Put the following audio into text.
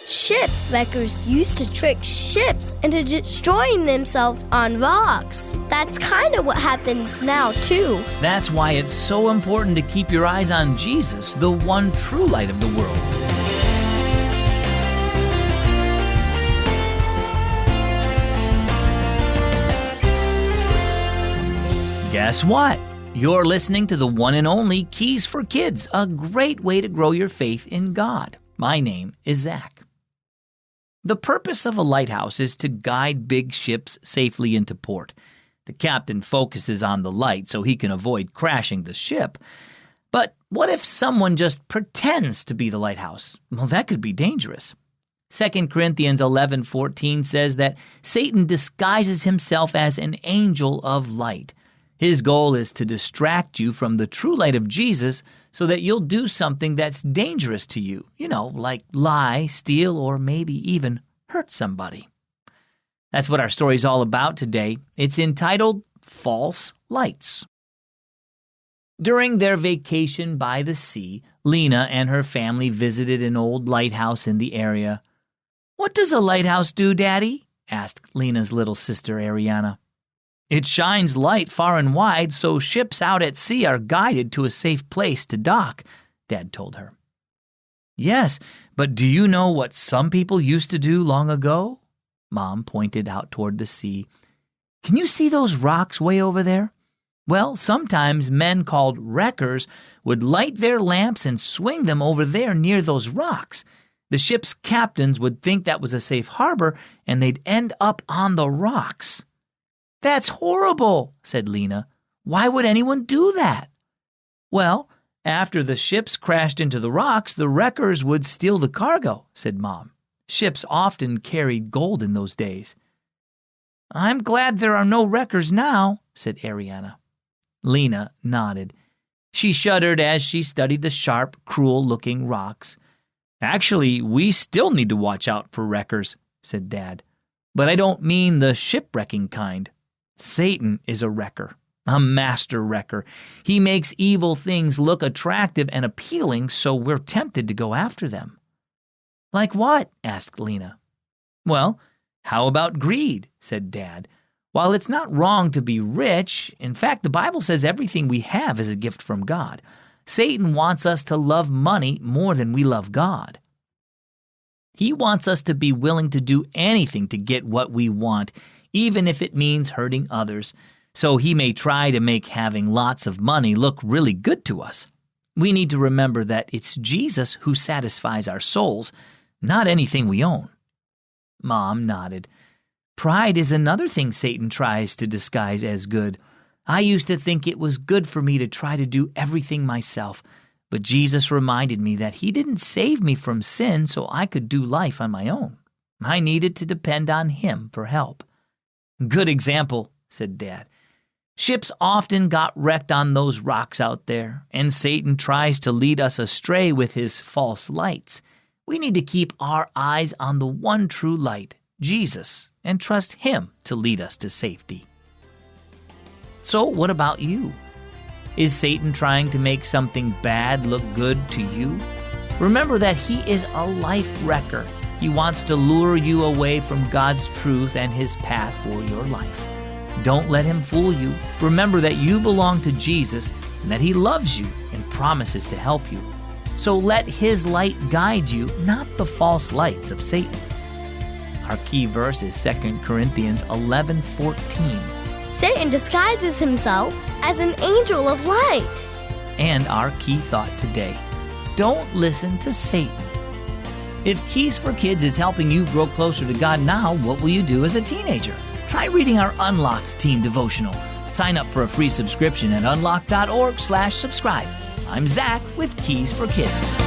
Shipwreckers used to trick ships into destroying themselves on rocks. That's kind of what happens now, too. That's why it's so important to keep your eyes on Jesus, the one true light of the world. Guess what? You're listening to the one and only Keys for Kids, a great way to grow your faith in God. My name is Zach. The purpose of a lighthouse is to guide big ships safely into port. The captain focuses on the light so he can avoid crashing the ship. But what if someone just pretends to be the lighthouse? Well, that could be dangerous. 2 Corinthians 11:14 says that Satan disguises himself as an angel of light. His goal is to distract you from the true light of Jesus so that you'll do something that's dangerous to you. Like lie, steal, or maybe even hurt somebody. That's what our story's all about today. It's entitled False Lights. During their vacation by the sea, Lena and her family visited an old lighthouse in the area. "What does a lighthouse do, Daddy?" asked Lena's little sister, Arianna. "It shines light far and wide so ships out at sea are guided to a safe place to dock," Dad told her. "Yes, but do you know what some people used to do long ago?" Mom pointed out toward the sea. "Can you see those rocks way over there? Well, sometimes men called wreckers would light their lamps and swing them over there near those rocks. The ship's captains would think that was a safe harbor, and they'd end up on the rocks." "That's horrible," said Lena. "Why would anyone do that?" "Well, after the ships crashed into the rocks, the wreckers would steal the cargo," said Mom. "Ships often carried gold in those days." "I'm glad there are no wreckers now," said Arianna. Lena nodded. She shuddered as she studied the sharp, cruel-looking rocks. "Actually, we still need to watch out for wreckers," said Dad. "But I don't mean the shipwrecking kind. Satan is a wrecker, a master wrecker. He makes evil things look attractive and appealing, so we're tempted to go after them." "Like what?" asked Lena. "Well, how about greed?" said Dad. "While it's not wrong to be rich, in fact, the Bible says everything we have is a gift from God. Satan wants us to love money more than we love God. He wants us to be willing to do anything to get what we want, even if it means hurting others, so he may try to make having lots of money look really good to us. We need to remember that it's Jesus who satisfies our souls, not anything we own." Mom nodded. "Pride is another thing Satan tries to disguise as good. I used to think it was good for me to try to do everything myself, but Jesus reminded me that he didn't save me from sin so I could do life on my own. I needed to depend on him for help." "Good example," said Dad. "Ships often got wrecked on those rocks out there, and Satan tries to lead us astray with his false lights. We need to keep our eyes on the one true light, Jesus, and trust him to lead us to safety." So what about you? Is Satan trying to make something bad look good to you? Remember that he is a life wrecker. He wants to lure you away from God's truth and his path for your life. Don't let him fool you. Remember that you belong to Jesus and that he loves you and promises to help you. So let his light guide you, not the false lights of Satan. Our key verse is 2 Corinthians 11:14. Satan disguises himself as an angel of light. And our key thought today: don't listen to Satan. If Keys for Kids is helping you grow closer to God now, what will you do as a teenager? Try reading our Unlocked Teen Devotional. Sign up for a free subscription at unlocked.org/subscribe. I'm Zach with Keys for Kids.